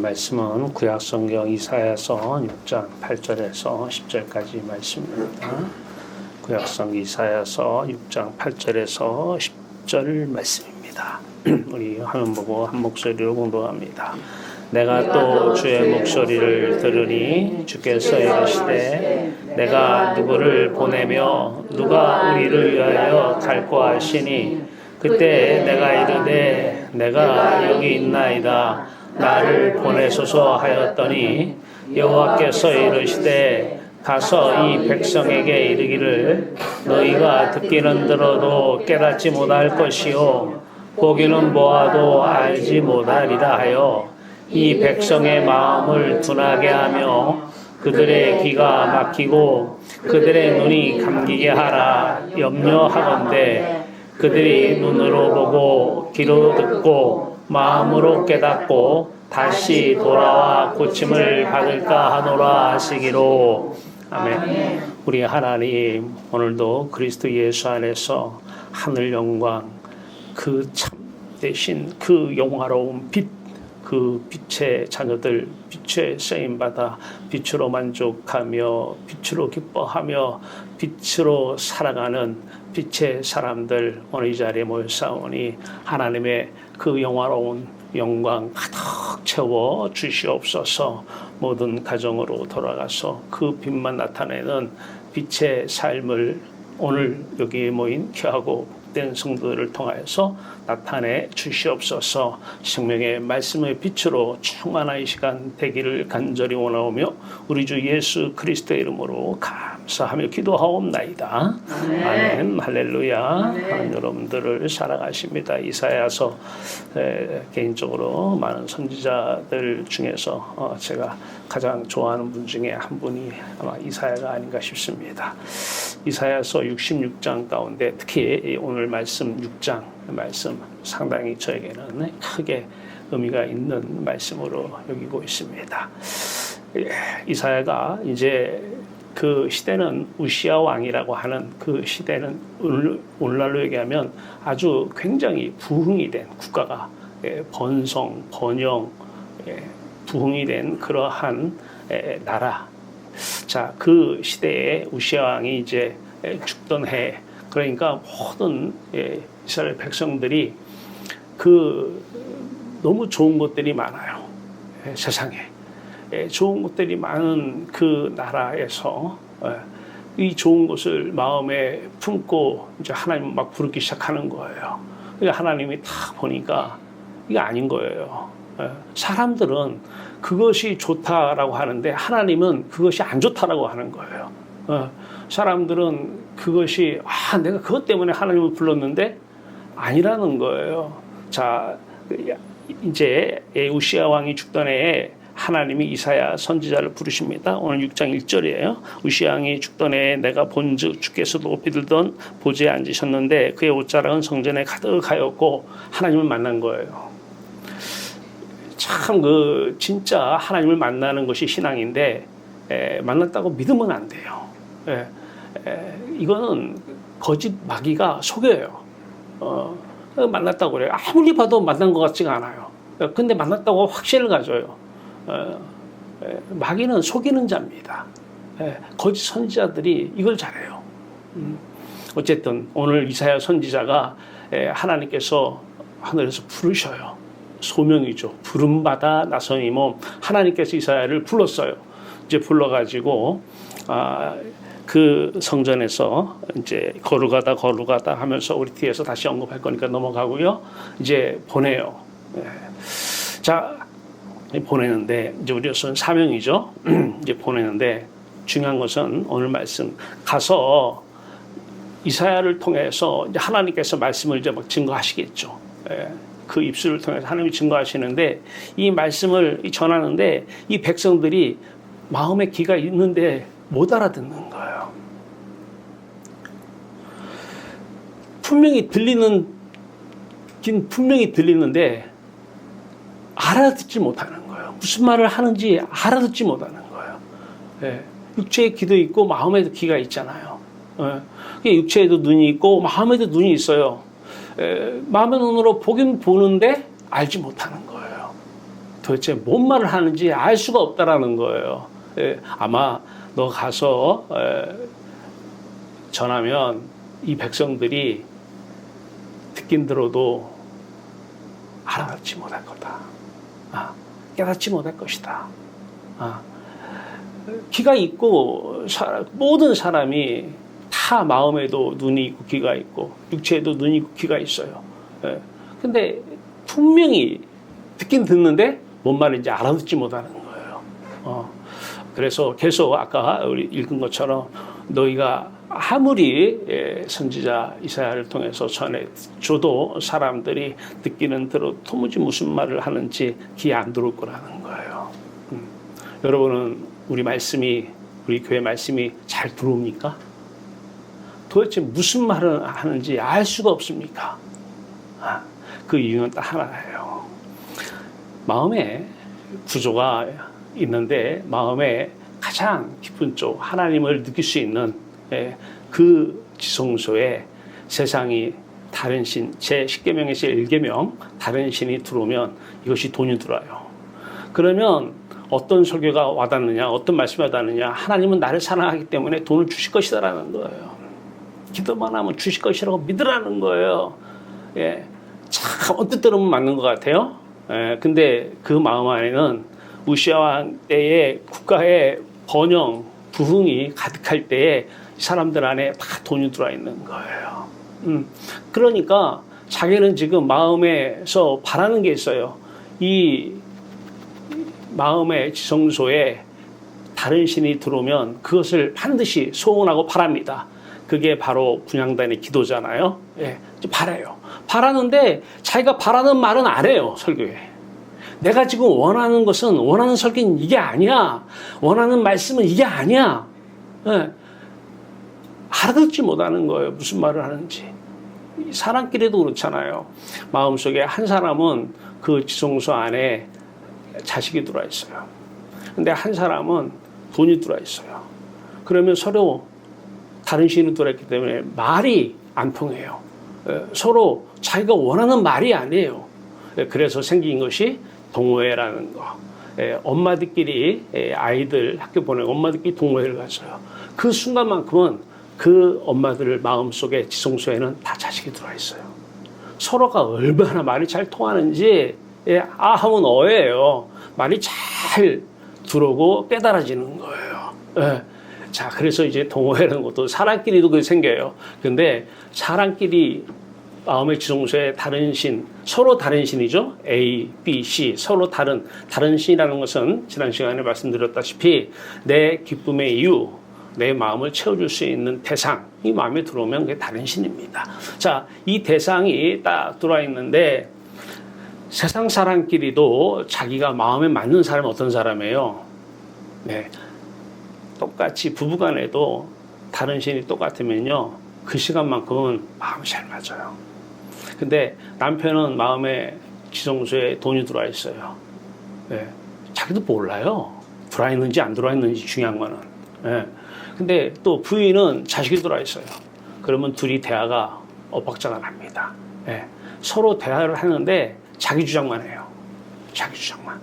말씀은 구약성경 이사야서 6장 8절에서 10절까지 말씀입니다. 구약성경 이사야서 6장 8절에서 10절 말씀입니다. 우리 화면 보고 한 목소리로 공동합니다. 내가 또 주의 목소리를 들으니 주께서 이르시되 내가 누구를 보내며 누가 우리를 위하여 갈고 하시니 그때 내가 이르되 내가 여기 있나이다 나를 보내소서 하였더니 여호와께서 이르시되 가서 이 백성에게 이르기를 너희가 듣기는 들어도 깨닫지 못할 것이요 보기는 보아도 알지 못하리라 하여 이 백성의 마음을 둔하게 하며 그들의 귀가 막히고 그들의 눈이 감기게 하라 염려하건대 그들이 눈으로 보고 귀로 듣고 마음으로 깨닫고 다시 돌아와 고침을 받을까 하노라 하시기로. 아멘. 우리 하나님 오늘도 그리스도 예수 안에서 하늘 영광 그 참 대신 그 영화로운 빛 그 빛의 자녀들 빛에 쓰임받아 빛으로 만족하며 빛으로 기뻐하며 빛으로 살아가는 빛의 사람들 오늘 이 자리에 모였사오니 하나님의 그 영화로운 영광 가득 채워 주시옵소서. 모든 가정으로 돌아가서 그 빛만 나타내는 빛의 삶을 오늘 여기에 모인 귀하고 복된 성도들을 통하여서 나타내 주시옵소서. 생명의 말씀의 빛으로 충만한 이 시간 되기를 간절히 원하오며 우리 주 예수 그리스도의 이름으로 감사하며 기도하옵나이다. 아멘. 할렐루야. 여러분들을 사랑하십니다. 이사야서 개인적으로 많은 선지자들 중에서 제가 가장 좋아하는 분 중에 한 분이 아마 이사야가 아닌가 싶습니다. 이사야서 66장 가운데 특히 오늘 말씀 6장 말씀 상당히 저에게는 크게 의미가 있는 말씀으로 여기고 있습니다. 이사야가 이제 그 시대는 우시아 왕이라고 하는 그 시대는 오늘날로 얘기하면 아주 굉장히 부흥이 된 국가가 번성, 번영, 부흥이 된 그러한 나라. 자, 그 시대에 우시아 왕이 이제 죽던 해, 그러니까 모든 이스라엘 백성들이 그 너무 좋은 것들이 많아요. 세상에 좋은 것들이 많은 그 나라에서 이 좋은 것을 마음에 품고 이제 하나님 막 부르기 시작하는 거예요. 그러니까 하나님이 딱 보니까 이게 아닌 거예요. 사람들은 그것이 좋다라고 하는데 하나님은 그것이 안 좋다라고 하는 거예요. 사람들은 그것이 내가 그것 때문에 하나님을 불렀는데 아니라는 거예요. 자, 이제 우시아 왕이 죽던 해에 하나님이 이사야 선지자를 부르십니다. 오늘 6장 1절이에요. 우시아 왕이 죽던 해에 내가 본즉 주께서 높이 들던 보좌에 앉으셨는데 그의 옷자락은 성전에 가득하였고 하나님을 만난 거예요. 참 진짜 하나님을 만나는 것이 신앙인데 만났다고 믿으면 안 돼요. 이거는 거짓 마귀가 속여요. 만났다고 그래요. 아무리 봐도 만난 것 같지가 않아요. 근데 만났다고 확신을 가져요. 마귀는 속이는 자입니다. 거짓 선지자들이 이걸 잘해요. 어쨌든 오늘 이사야 선지자가 하나님께서 하늘에서 부르셔요. 소명이죠. 부름받아 나서니 하나님께서 이사야를 불렀어요. 이제 불러가지고 그 성전에서 이제 거룩하다 하면서 우리 뒤에서 다시 언급할 거니까 넘어가고요. 이제 보내요. 자, 보내는데 이제 우리로서는 사명이죠. 이제 보내는데 중요한 것은 오늘 말씀 가서 이사야를 통해서 이제 하나님께서 말씀을 이제 막 증거하시겠죠. 그 입술을 통해서 하나님이 증거하시는데 이 말씀을 전하는데 이 백성들이 마음에 귀가 있는데 못 알아듣는 거예요. 분명히 들리는데 알아듣지 못하는 거예요. 무슨 말을 하는지 알아듣지 못하는 거예요. 육체에 귀도 있고 마음에도 귀가 있잖아요. 육체에도 눈이 있고 마음에도 눈이 있어요. 마음의 눈으로 보긴 보는데 알지 못하는 거예요. 도대체 뭔 말을 하는지 알 수가 없다라는 거예요. 아마 너 가서 전하면 이 백성들이 듣긴 들어도 알아듣지 못할 거다. 깨닫지 못할 것이다. 귀가 있고 모든 사람이 다 마음에도 눈이 있고 귀가 있고 육체에도 눈이 있고 귀가 있어요. 근데 분명히 듣긴 듣는데 뭔 말인지 알아듣지 못하는 거예요. 그래서 계속 아까 우리 읽은 것처럼 너희가 아무리 선지자 이사야를 통해서 전해줘도 사람들이 듣기는 들어도 도무지 무슨 말을 하는지 귀에 안 들어올 거라는 거예요. 여러분은 우리 교회 말씀이 잘 들어옵니까? 도대체 무슨 말을 하는지 알 수가 없습니까? 그 이유는 딱 하나예요. 마음의 구조가 있는데 마음의 가장 깊은 쪽 하나님을 느낄 수 있는 그 지성소에 세상이 다른 신, 제10계명에서 1계명 다른 신이 들어오면 이것이 돈이 들어와요. 그러면 어떤 설교가 와닿느냐, 어떤 말씀이 와닿느냐, 하나님은 나를 사랑하기 때문에 돈을 주실 것이다라는 거예요. 기도만 하면 주실 것이라고 믿으라는 거예요. 참 언뜻 들으면 맞는 것 같아요. 근데 그 마음 안에는 우시아 왕 때의 국가의 번영, 부흥이 가득할 때에 사람들 안에 다 돈이 들어와 있는 거예요. 그러니까 자기는 지금 마음에서 바라는 게 있어요. 이 마음의 지성소에 다른 신이 들어오면 그것을 반드시 소원하고 바랍니다. 그게 바로 분향단의 기도잖아요. 바라요. 바라는데 자기가 바라는 말은 안 해요, 설교에. 내가 지금 원하는 것은, 원하는 설교는 이게 아니야. 원하는 말씀은 이게 아니야. 알아듣지 못하는 거예요. 무슨 말을 하는지. 사람끼리도 그렇잖아요. 마음속에 한 사람은 그 지성소 안에 자식이 들어와 있어요. 근데 한 사람은 돈이 들어와 있어요. 그러면 서로 다른 신이 들어있기 때문에 말이 안 통해요. 서로 자기가 원하는 말이 아니에요. 그래서 생긴 것이 동호회라는 거. 엄마들끼리 아이들 학교 보내고 엄마들끼리 동호회를 갔어요. 그 순간만큼은 그 엄마들 마음속에 지성소에는 다 자식이 들어와 있어요. 서로가 얼마나 말이 잘 통하는지 하면 어예요. 말이 잘 들어오고 깨달아지는 거예요. 자, 그래서 이제 동호회라는 것도 사람끼리도 그게 생겨요. 근데 사람끼리 마음의 지성소에 다른 신, 서로 다른 신이죠. A, B, C, 서로 다른 신이라는 것은 지난 시간에 말씀드렸다시피 내 기쁨의 이유, 내 마음을 채워줄 수 있는 대상, 이 마음에 들어오면 그게 다른 신입니다. 자, 이 대상이 딱 들어와 있는데 세상 사람끼리도 자기가 마음에 맞는 사람은 어떤 사람이에요? 똑같이 부부간에도 다른 신이 똑같으면요, 그 시간만큼은 마음이 잘 맞아요. 근데 남편은 마음에 지성소에 돈이 들어와 있어요. 자기도 몰라요. 들어와 있는지 안 들어와 있는지 중요한 거는. 근데 또 부인은 자식이 들어와 있어요. 그러면 둘이 대화가 엇박자가 납니다. 서로 대화를 하는데 자기 주장만 해요. 자기 주장만.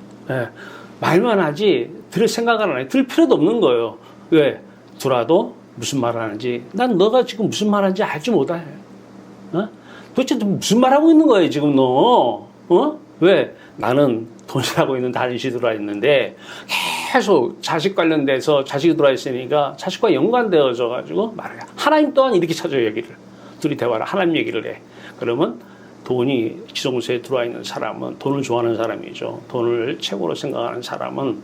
말만 하지 들을 생각은 안 해요. 들을 필요도 없는 거예요. 왜? 들어도 무슨 말을 하는지, 난 너가 지금 무슨 말 하는지 알지 못해. 도대체 무슨 말 하고 있는 거예요, 지금 너? 왜? 나는 돈이라고 있는 다른 시 들어와 있는데 계속 자식 관련돼서 자식이 들어와 있으니까 자식과 연관되어져 가지고 말을 해. 하나님 또한 이렇게 찾아요, 얘기를. 둘이 대화를 하나님 얘기를 해. 그러면 돈이 지성소에 들어와 있는 사람은 돈을 좋아하는 사람이죠. 돈을 최고로 생각하는 사람은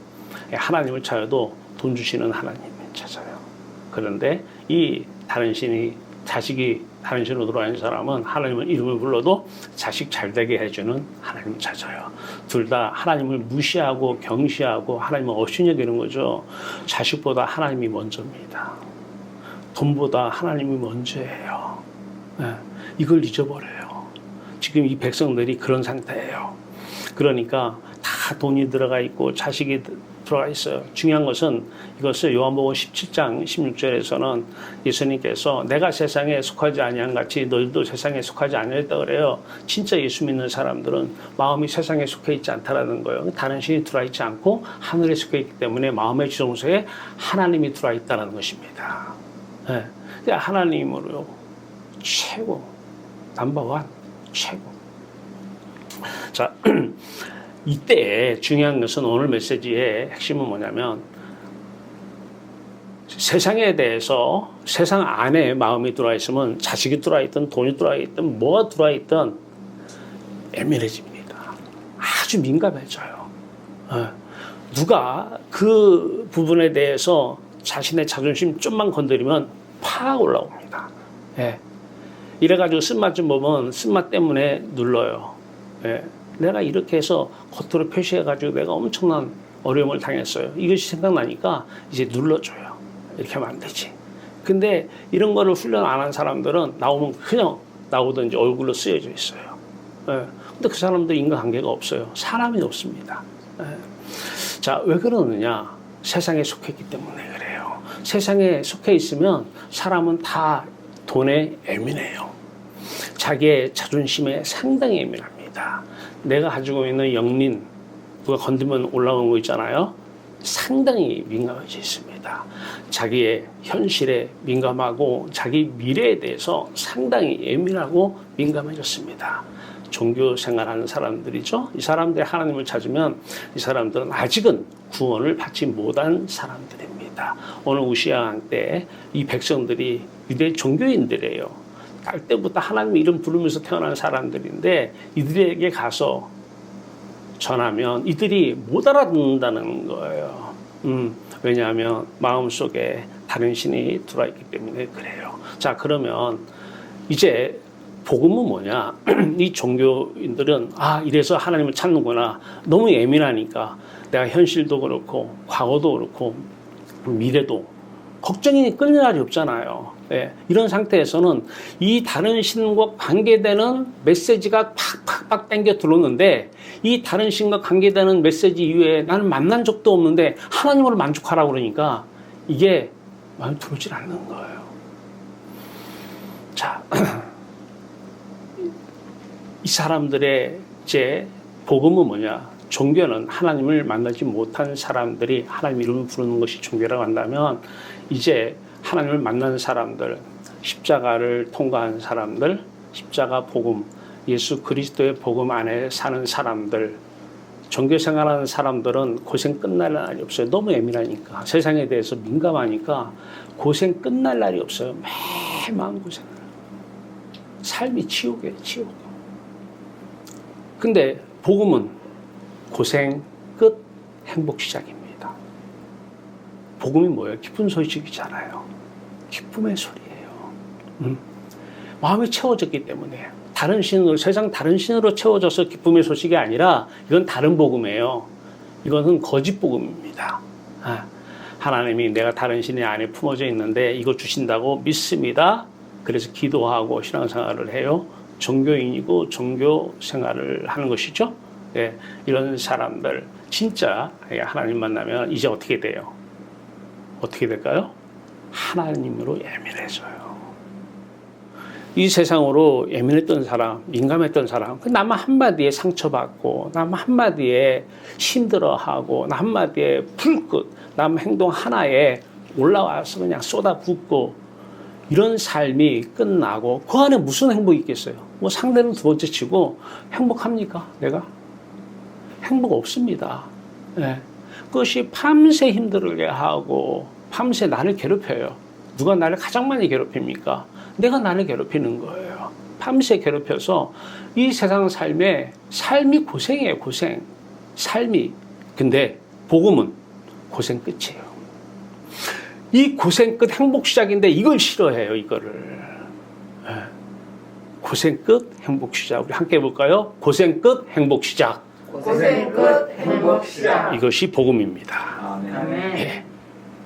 하나님을 찾아도 돈 주시는 하나님을 찾아요. 그런데 이 다른 신이, 자식이 다른 신으로 들어와 있는 사람은 하나님을 이름을 불러도 자식 잘 되게 해주는 하나님을 찾아요. 둘 다 하나님을 무시하고 경시하고 하나님을 없이 여기는 거죠. 자식보다 하나님이 먼저입니다. 돈보다 하나님이 먼저예요. 이걸 잊어버려요. 지금 이 백성들이 그런 상태예요. 그러니까 다 돈이 들어가 있고 자식이 들어가 있어요. 중요한 것은 이것을 요한복음 17장 16절에서는 예수님께서 내가 세상에 속하지 아니한 같이 너희도 세상에 속하지 아니했다 그래요. 진짜 예수 믿는 사람들은 마음이 세상에 속해 있지 않다라는 거예요. 다른 신이 들어와 있지 않고 하늘에 속해 있기 때문에 마음의 지성소에 하나님이 들어와 있다는 것입니다. 네. 하나님으로 최고, 넘버원, 최고. 자, 이때 중요한 것은 오늘 메시지의 핵심은 뭐냐면 세상에 대해서 세상 안에 마음이 들어와 있으면 자식이 들어와 있든 돈이 들어와 있든 뭐가 들어와 있든 예민해집니다. 아주 민감해져요. 누가 그 부분에 대해서 자신의 자존심 좀만 건드리면 팍 올라옵니다. 이래가지고 쓴맛 좀 보면 쓴맛 때문에 눌러요. 내가 이렇게 해서 겉으로 표시해가지고 내가 엄청난 어려움을 당했어요. 이것이 생각나니까 이제 눌러줘요. 이렇게 하면 안 되지. 근데 이런 거를 훈련 안 한 사람들은 나오면 그냥 나오든지 얼굴로 쓰여져 있어요. 근데 그 사람들 인간관계가 없어요. 사람이 없습니다. 자, 왜 그러느냐? 세상에 속했기 때문에 그래요. 세상에 속해 있으면 사람은 다 돈에 예민해요. 자기의 자존심에 상당히 예민합니다. 내가 가지고 있는 영린, 누가 건드면 올라오는 거 있잖아요. 상당히 민감해져 있습니다. 자기의 현실에 민감하고 자기 미래에 대해서 상당히 예민하고 민감해졌습니다. 종교 생활하는 사람들이죠. 이 사람들이 하나님을 찾으면 이 사람들은 아직은 구원을 받지 못한 사람들입니다. 오늘 우시야 왕 때 이 백성들이 유대 종교인들이에요. 날 때부터 하나님 이름 부르면서 태어난 사람들인데 이들에게 가서 전하면 이들이 못 알아듣는다는 거예요. 왜냐하면 마음속에 다른 신이 들어와 있기 때문에 그래요. 자, 그러면 이제 복음은 뭐냐? 이 종교인들은 이래서 하나님을 찾는구나. 너무 예민하니까 내가 현실도 그렇고 과거도 그렇고 미래도 걱정이 끊을 날이 없잖아요. 이런 상태에서는 이 다른 신과 관계되는 메시지가 팍팍팍 땡겨 들어오는데 이 다른 신과 관계되는 메시지 이후에 나는 만난 적도 없는데 하나님으로 만족하라고 그러니까 이게 마음에 들어오질 않는 거예요. 자, 이 사람들의 이제 복음은 뭐냐? 종교는 하나님을 만나지 못한 사람들이 하나님 이름을 부르는 것이 종교라고 한다면 이제 하나님을 만난 사람들, 십자가를 통과한 사람들, 십자가 복음, 예수 그리스도의 복음 안에 사는 사람들, 종교 생활하는 사람들은 고생 끝날 날이 없어요. 너무 예민하니까, 세상에 대해서 민감하니까 고생 끝날 날이 없어요. 매일 마음고생. 삶이 지옥이에요, 지옥. 근데 복음은 고생 끝, 행복 시작입니다. 복음이 뭐예요? 기쁜 소식이잖아요. 기쁨의 소리예요. 마음이 채워졌기 때문에 다른 신으로, 세상 다른 신으로 채워져서 기쁨의 소식이 아니라 이건 다른 복음이에요. 이거는 거짓 복음입니다. 하나님이 내가 다른 신의 안에 품어져 있는데 이거 주신다고 믿습니다. 그래서 기도하고 신앙생활을 해요. 종교인이고 종교 생활을 하는 것이죠. 이런 사람들 진짜 하나님 만나면 이제 어떻게 돼요? 어떻게 될까요? 하나님으로 예민해져요. 이 세상으로 예민했던 사람, 민감했던 사람, 남 한마디에 상처받고, 남 한마디에 힘들어하고, 남 한마디에 불끝, 남 행동 하나에 올라와서 그냥 쏟아붓고, 이런 삶이 끝나고, 그 안에 무슨 행복이 있겠어요? 뭐 상대는 두 번째 치고, 행복합니까? 내가? 행복 없습니다. 그것이 밤새 힘들게 하고, 밤새 나를 괴롭혀요. 누가 나를 가장 많이 괴롭힙니까? 내가 나를 괴롭히는 거예요. 밤새 괴롭혀서 이 세상 삶이 고생이에요, 고생. 삶이. 근데 복음은 고생 끝이에요. 이 고생 끝 행복 시작인데 이걸 싫어해요, 이거를. 고생 끝 행복 시작. 우리 함께 해볼까요? 고생 끝 행복 시작. 고생 끝 행복 시작. 이것이 복음입니다. 아멘.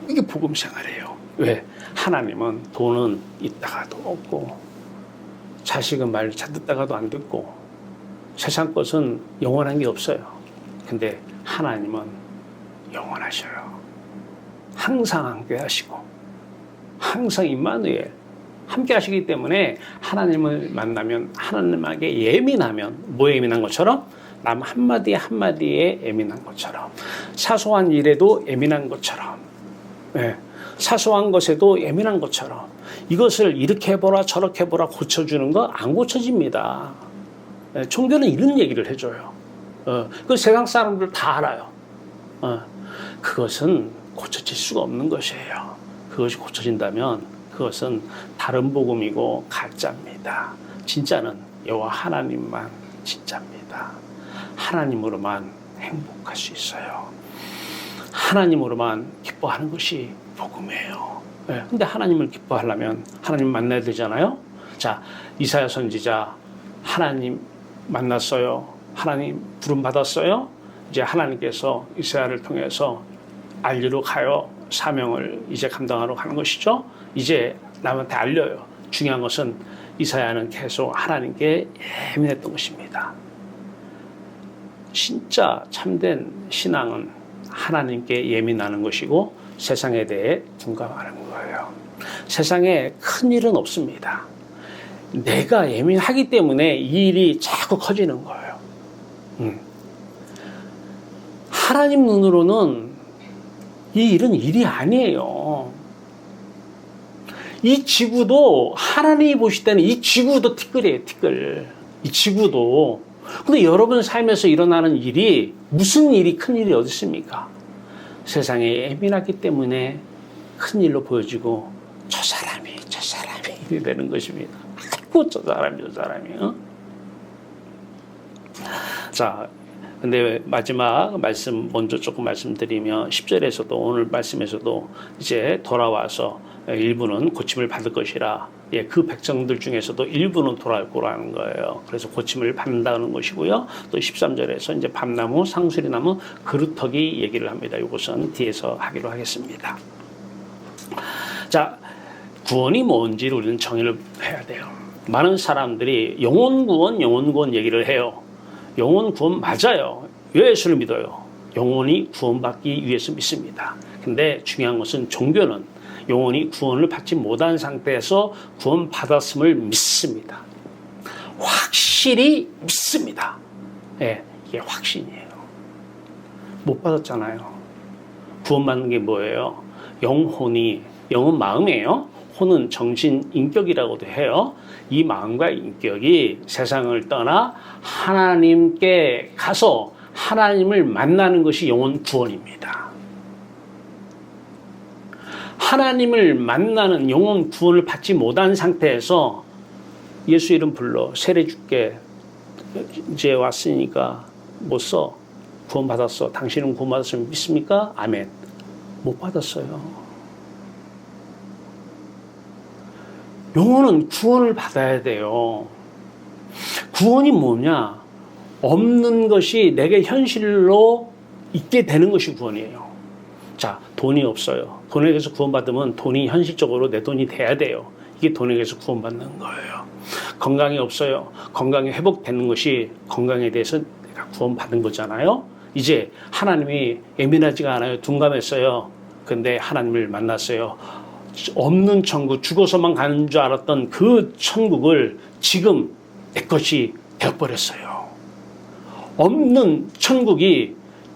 이게 복음 생활이에요. 왜? 하나님은 돈은 있다가도 없고, 자식은 말 잘 듣다가도 안 듣고, 세상 것은 영원한 게 없어요. 근데 하나님은 영원하셔요. 항상 함께 하시고 항상 임마누엘 함께 하시기 때문에 하나님을 만나면 하나님에게 예민하면 뭐 예민한 것처럼 남 한마디 한마디에 예민한 것처럼 사소한 일에도 예민한 것처럼 사소한 것에도 예민한 것처럼 이것을 이렇게 해보라 저렇게 해보라 고쳐주는 거 안 고쳐집니다. 종교는 이런 얘기를 해줘요. 그 세상 사람들 다 알아요. 그것은 고쳐질 수가 없는 것이에요. 그것이 고쳐진다면 그것은 다른 복음이고 가짜입니다. 진짜는 여호와 하나님만 진짜입니다. 하나님으로만 행복할 수 있어요. 하나님으로만 기뻐하는 것이 복음이에요. 근데 하나님을 기뻐하려면 하나님 만나야 되잖아요. 자, 이사야 선지자 하나님 만났어요. 하나님 부름 받았어요. 이제 하나님께서 이사야를 통해서 알리러 가요. 사명을 이제 감당하러 가는 것이죠. 이제 남한테 알려요. 중요한 것은 이사야는 계속 하나님께 예민했던 것입니다. 진짜 참된 신앙은 하나님께 예민하는 것이고 세상에 대해 둔감하는 거예요. 세상에 큰 일은 없습니다. 내가 예민하기 때문에 이 일이 자꾸 커지는 거예요. 하나님 눈으로는 이 일은 일이 아니에요. 이 지구도 하나님이 보실 때는 이 지구도 티끌이에요, 티끌. 이 지구도. 근데 여러분 삶에서 일어나는 일이 무슨 일이 큰 일이 어디 있습니까? 세상에 예민하기 때문에 큰 일로 보여지고 저 사람이 이렇게 되는 것입니다. 아이고 저 사람이 자, 근데 마지막 말씀 먼저 조금 말씀드리면 10절에서도 오늘 말씀에서도 이제 돌아와서 일부는 고침을 받을 것이라 그 백성들 중에서도 일부는 돌아올 거라는 거예요. 그래서 고침을 받는다는 것이고요. 또 13절에서 이제 밤나무, 상수리나무, 그루터기 얘기를 합니다. 이것은 뒤에서 하기로 하겠습니다. 자, 구원이 뭔지를 우리는 정의를 해야 돼요. 많은 사람들이 영혼 구원 얘기를 해요. 영혼 구원 맞아요. 왜 예수를 믿어요? 영혼이 구원받기 위해서 믿습니다. 근데 중요한 것은 종교는 영혼이 구원을 받지 못한 상태에서 구원받았음을 믿습니다. 확실히 믿습니다. 이게 확신이에요. 못 받았잖아요. 구원받는 게 뭐예요? 영은 마음이에요. 혼은 정신, 인격이라고도 해요. 이 마음과 인격이 세상을 떠나 하나님께 가서 하나님을 만나는 것이 영혼 구원입니다. 하나님을 만나는 영혼 구원을 받지 못한 상태에서 예수 이름 불러 세례 줄게 이제 왔으니까 못 써 구원 받았어 당신은 구원 받았으면 믿습니까? 아멘. 못 받았어요. 영혼은 구원을 받아야 돼요. 구원이 뭐냐? 없는 것이 내게 현실로 있게 되는 것이 구원이에요. 자, 돈이 없어요. 돈에게서 구원받으면 돈이 현실적으로 내 돈이 돼야 돼요. 이게 돈에게서 구원받는 거예요. 건강이 없어요. 건강이 회복되는 것이 건강에 대해서 내가 구원받은 거잖아요. 이제 하나님이 예민하지가 않아요. 둔감했어요. 근데 하나님을 만났어요. 없는 천국, 죽어서만 가는 줄 알았던 그 천국을 지금 내 것이 되어버렸어요. 없는 천국이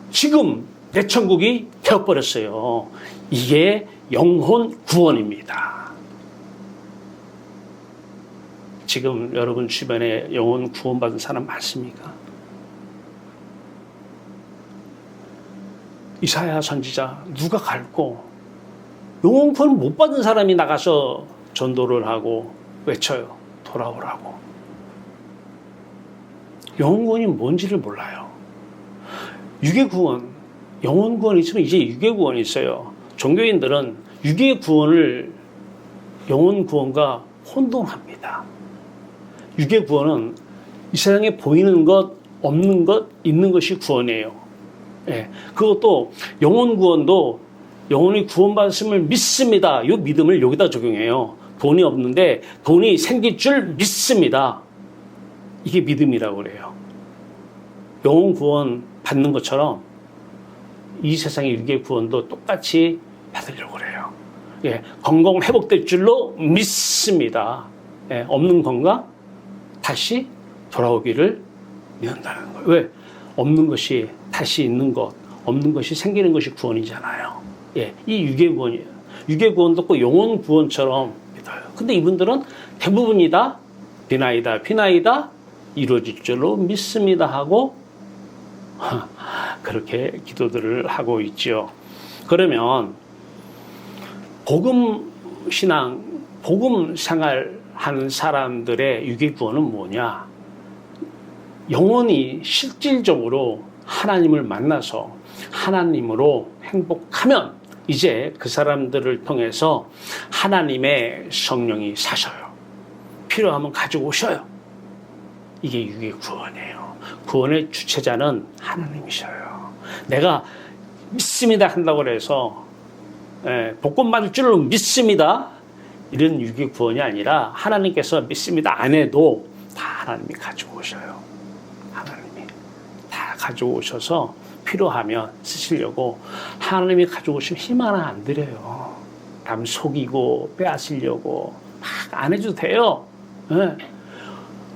지금 내 천국이 되어버렸어요. 이게 영혼 구원입니다. 지금 여러분 주변에 영혼 구원받은 사람 많습니까? 이사야 선지자 누가 갈고 영혼 구원 못 받은 사람이 나가서 전도를 하고 외쳐요. 돌아오라고. 영혼 구원이 뭔지를 몰라요. 육의 구원, 영혼 구원이 있으면 이제 육의 구원이 있어요. 종교인들은 육의 구원을 영혼 구원과 혼동합니다. 육의 구원은 이 세상에 보이는 것, 없는 것, 있는 것이 구원이에요. 그것도 영혼 구원도 영혼이 구원받았음을 믿습니다. 이 믿음을 여기다 적용해요. 돈이 없는데 돈이 생길 줄 믿습니다. 이게 믿음이라고 그래요. 영혼 구원 받는 것처럼 이 세상의 유괴 구원도 똑같이 받으려고 그래요. 예, 건강 회복될 줄로 믿습니다. 예, 없는 건강 다시 돌아오기를 믿는다는 거예요. 왜? 없는 것이 다시 있는 것, 없는 것이 생기는 것이 구원이잖아요. 예, 이 유괴 구원이에요. 유괴 구원도 꼭 영혼 구원처럼 믿어요. 근데 이분들은 대부분이 다 비나이다 이루어질 줄로 믿습니다 하고 그렇게 기도들을 하고 있죠. 그러면 복음 신앙, 복음 생활하는 사람들의 유괴 구원은 뭐냐? 영혼이 실질적으로 하나님을 만나서 하나님으로 행복하면 이제 그 사람들을 통해서 하나님의 성령이 사셔요. 필요하면 가지고 오셔요. 이게 유괴 구원이에요. 구원의 주체자는 하나님이셔요. 내가 믿습니다 한다고 해서 복권 받을 줄로 믿습니다. 이런 유괴 구원이 아니라 하나님께서 믿습니다 안 해도 다 하나님이 가지고 오셔요. 하나님이 다 가지고 오셔서 필요하면 쓰시려고 하나님이 가지고 오시면 힘 하나 안 들여요. 남 속이고 빼앗으려고 막 안 해도 돼요.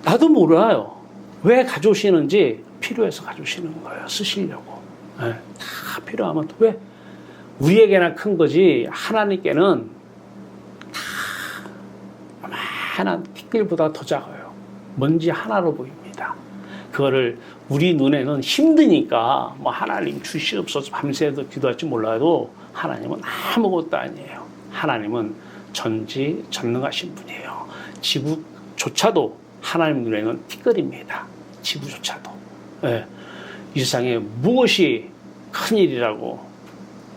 나도 몰라요. 왜 가져오시는지 필요해서 가져오시는 거예요. 쓰시려고. 다 필요하면 왜? 우리에게나 큰 거지 하나님께는 다 하나 티끌보다 더 작아요. 먼지 하나로 보입니다. 그거를 우리 눈에는 힘드니까 뭐 하나님 주시옵소서 밤새도 기도할지 몰라도 하나님은 아무것도 아니에요. 하나님은 전지전능하신 분이에요. 지구조차도 하나님 눈에는 티끌입니다. 지구조차도. 네. 이 세상에 무엇이 큰일이라고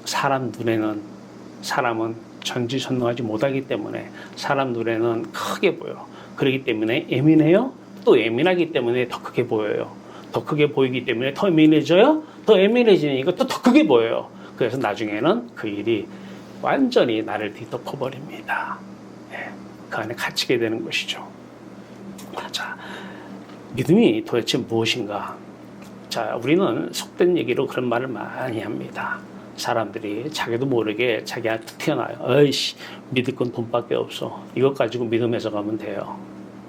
사람 눈에는 사람은 전지전능하지 못하기 때문에 사람 눈에는 크게 보여. 그렇기 때문에 예민해요. 또 예민하기 때문에 더 크게 보여요. 더 크게 보이기 때문에 더 예민해져요. 더 예민해지니까 또 더 크게 보여요. 그래서 나중에는 그 일이 완전히 나를 뒤덮어버립니다. 네. 그 안에 갇히게 되는 것이죠. 자, 믿음이 도대체 무엇인가? 자, 우리는 속된 얘기로 그런 말을 많이 합니다. 사람들이 자기도 모르게 자기한테 튀어나와요. 어이씨, 믿을 건 돈밖에 없어. 이것 가지고 믿음에서 가면 돼요.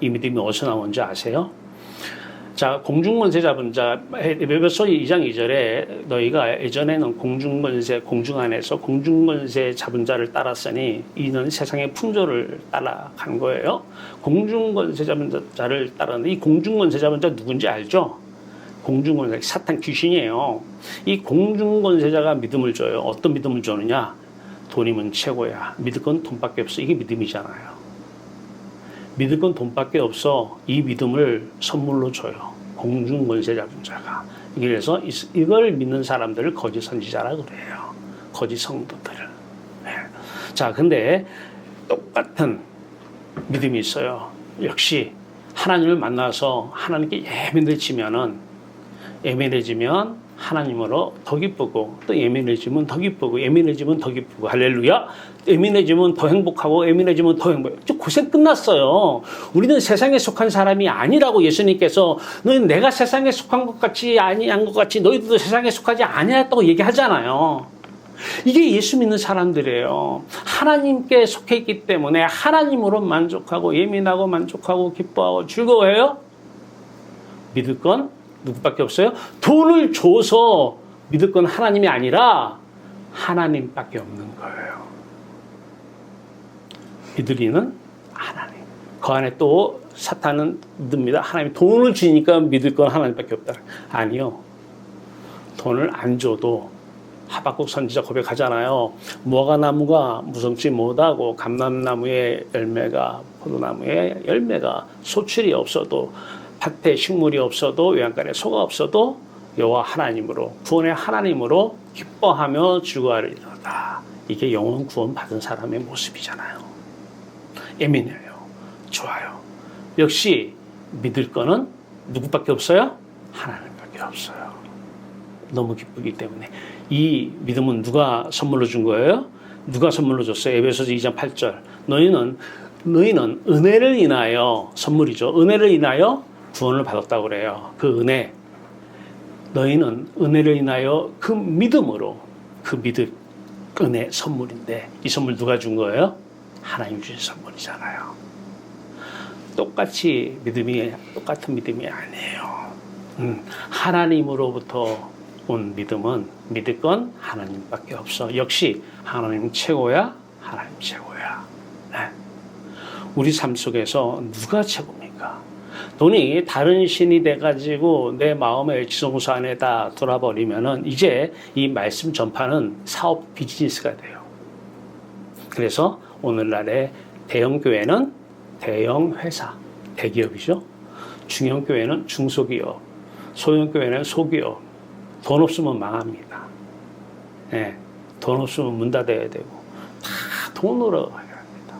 이 믿음이 어디서 나온지 아세요? 자, 공중권세 잡은 자, 에베소서 2장 2절에 너희가 예전에는 공중 안에서 공중권세 잡은 자를 따랐으니 이는 세상의 풍조를 따라간 거예요. 공중권세 잡은 자를 따랐는데 이 공중권세 잡은 자 누군지 알죠? 공중권세, 사탄 귀신이에요. 이 공중권세자가 믿음을 줘요. 어떤 믿음을 주느냐? 돈이면 최고야. 믿을 건 돈밖에 없어. 이게 믿음이잖아요. 믿을 건 돈밖에 없어. 이 믿음을 선물로 줘요. 공중권세 잡은 자가. 그래서 이걸 믿는 사람들을 거짓 선지자라고 그래요. 거짓 성도들을. 네. 자, 근데 똑같은 믿음이 있어요. 역시 하나님을 만나서 하나님께 예민해지면 하나님으로 더 기쁘고 또 예민해지면 더 기쁘고 예민해지면 더 기쁘고 할렐루야. 예민해지면 더 행복하고 예민해지면 더 행복해. 고생 끝났어요. 우리는 세상에 속한 사람이 아니라고 예수님께서 너희는 내가 세상에 속한 것 같이 아니한 것 같이 너희들도 세상에 속하지 아니했다고 얘기하잖아요. 이게 예수 믿는 사람들이에요. 하나님께 속해 있기 때문에 하나님으로 만족하고 예민하고 만족하고 기뻐하고 즐거워해요. 믿을 건 누구밖에 없어요? 돈을 줘서 믿을 건 하나님이 아니라 하나님밖에 없는 거예요. 믿으리는 하나님. 그 안에 또 사탄은 믿습니다. 하나님 돈을 주니까 믿을 건 하나님밖에 없다. 아니요. 돈을 안 줘도 하박국 선지자 고백하잖아요. 무화과나무가 무성치 못하고 감람나무의 열매가 포도나무의 열매가 소출이 없어도 밭에 식물이 없어도 외양간에 소가 없어도 여호와 하나님으로 구원의 하나님으로 기뻐하며 즐거워하리로다. 이게 영혼 구원 받은 사람의 모습이잖아요. 예민해요. 좋아요. 역시 믿을 거는 누구밖에 없어요? 하나님밖에 없어요. 너무 기쁘기 때문에. 이 믿음은 누가 선물로 준 거예요? 누가 선물로 줬어요? 에베소서 2장 8절. 너희는 은혜를 인하여 선물이죠. 은혜를 인하여 구원을 받았다고 그래요. 그 은혜. 너희는 은혜를 인하여 그 믿음으로 그 믿음, 은혜 선물인데 이 선물 누가 준 거예요? 하나님 주신 선물이잖아요. 똑같은 믿음이 아니에요. 하나님으로부터 온 믿음은 믿을 건 하나님밖에 없어. 역시 하나님 최고야, 하나님 최고야. 네. 우리 삶 속에서 누가 최고입니까? 돈이 다른 신이 돼가지고 내 마음의 지성소 안에다 돌아버리면은 이제 이 말씀 전파는 사업 비즈니스가 돼요. 그래서 오늘날의 대형 교회는 대형 회사, 대기업이죠. 중형 교회는 중소기업, 소형 교회는 소기업. 돈 없으면 망합니다. 예, 돈 없으면 문 닫아야 되고 다 돈으로 해야 합니다.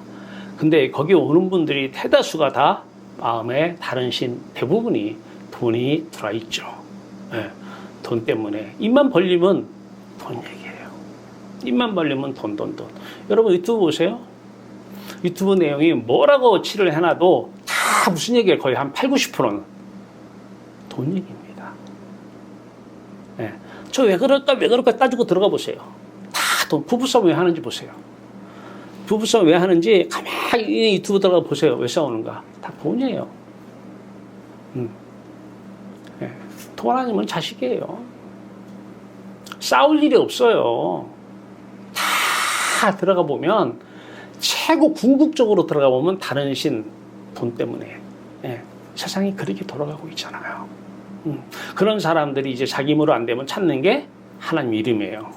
근데 거기 오는 분들이 대다수가 다 마음에 다른 신, 대부분이 돈이 들어있죠. 예, 돈 때문에 입만 벌리면 돈 얘기해요. 입만 벌리면 돈. 여러분 유튜브 보세요. 유튜브 내용이 뭐라고 칠을 해놔도 다 무슨 얘기예요? 거의 한 8, 90%는 돈 얘기입니다. 예, 저 왜 그럴까 따지고 들어가 보세요. 다 돈. 부부싸움 왜 하는지 보세요. 부부싸움 왜 하는지 가만히 유튜브 들어가 보세요. 왜 싸우는가? 다 돈이에요. 예, 돈 아니면 자식이에요. 싸울 일이 없어요. 다 들어가 보면 최고 궁극적으로 들어가 보면 다른 신, 돈 때문에 예, 세상이 그렇게 돌아가고 있잖아요. 그런 사람들이 이제 자기 힘으로 안 되면 찾는 게 하나님 이름이에요.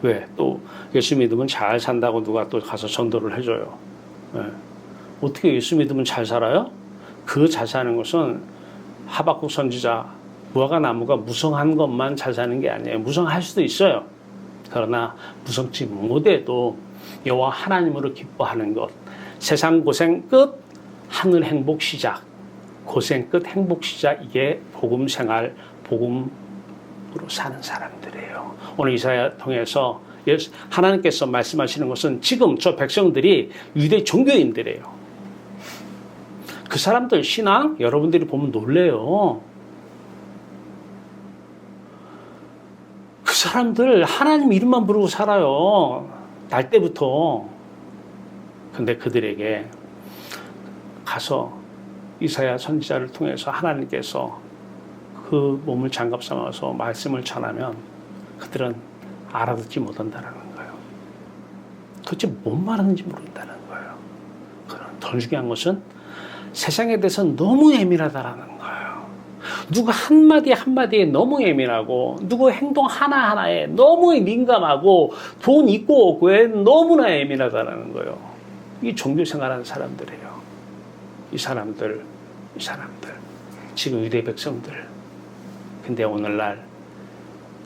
왜? 또 예수 믿으면 잘 산다고 누가 또 가서 전도를 해줘요. 예. 어떻게 예수 믿으면 잘 살아요? 그 잘 사는 것은 하박국 선지자 무화과 나무가 무성한 것만 잘 사는 게 아니에요. 무성할 수도 있어요. 그러나 무성치 못해도 여호와 하나님으로 기뻐하는 것, 세상 고생 끝, 하늘 행복 시작, 고생 끝 행복 시작, 이게 복음 생활, 복음으로 사는 사람들이에요. 오늘 이사야 통해서 하나님께서 말씀하시는 것은 지금 저 백성들이 유대 종교인들이에요. 그 사람들 신앙 여러분들이 보면 놀래요. 그 사람들 하나님 이름만 부르고 살아요. 날 때부터. 근데 그들에게 가서 이사야 선지자를 통해서 하나님께서 그 몸을 장갑 삼아서 말씀을 전하면 그들은 알아듣지 못한다는 거예요. 도대체 뭔 말하는지 모른다는 거예요. 더 중요한 것은 세상에 대해서 너무 예민하다라는 거예요. 누구 한마디에 너무 예민하고 누구 행동 하나하나에 너무 민감하고 돈 있고 없고에 너무나 예민하다는 거예요. 이 종교 생활하는 사람들이에요. 이 사람들 지금 유대 백성들. 근데 오늘날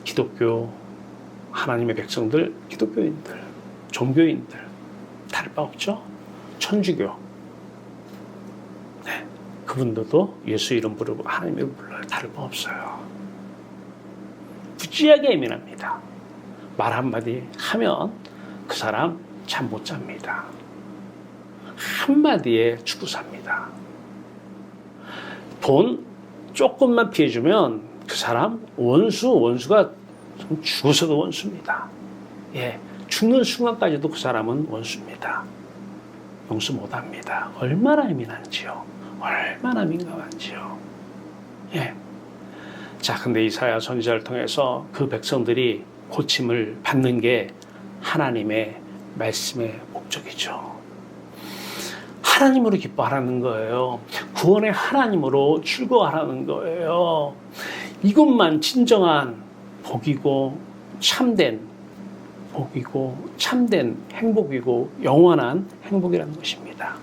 기독교 하나님의 백성들, 기독교인들, 종교인들 다를 바 없죠. 천주교 네, 그분들도 예수 이름 부르고 하나님 이름 불러요. 다를 바 없어요. 부지하게 예민합니다. 말 한마디 하면 그 사람 잠 못 잡니다. 한마디에 죽고 삽니다. 돈 조금만 피해주면 그 사람 원수가 죽어서도 원수입니다. 예, 죽는 순간까지도 그 사람은 원수입니다. 용서 못합니다. 얼마나 예민한지요. 얼마나 민감한지요. 예. 자, 근데 이사야 선지자를 통해서 그 백성들이 고침을 받는 게 하나님의 말씀의 목적이죠. 하나님으로 기뻐하라는 거예요. 구원의 하나님으로 출거하라는 거예요. 이것만 진정한 복이고 참된 행복이고 영원한 행복이라는 것입니다.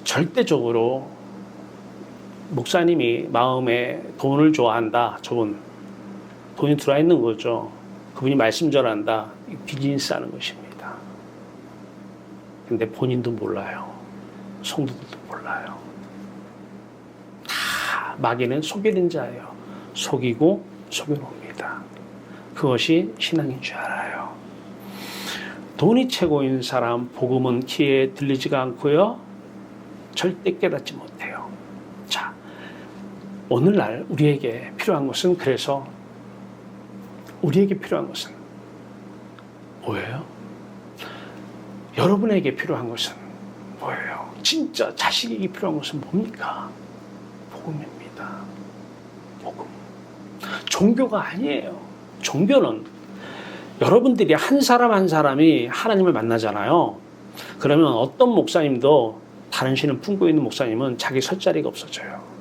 절대적으로 목사님이 마음에 돈을 좋아한다. 저분 돈이 들어와 있는 거죠. 그분이 말씀 전한다. 비즈니스 하는 것입니다. 근데 본인도 몰라요. 성도들도 몰라요. 다 마귀는 속이는 자예요. 속이고 속여놓습니다. 그것이 신앙인 줄 알아요. 돈이 최고인 사람 복음은 귀에 들리지가 않고요. 절대 깨닫지 못해요. 자, 오늘날 우리에게 필요한 것은 그래서 우리에게 필요한 것은 뭐예요? 여러분에게 필요한 것은 뭐예요? 진짜 자식에게 필요한 것은 뭡니까? 복음입니다. 복음. 종교가 아니에요. 종교는 여러분들이 한 사람 한 사람이 하나님을 만나잖아요. 그러면 어떤 목사님도 다른 신을 품고 있는 목사님은 자기 설 자리가 없어져요.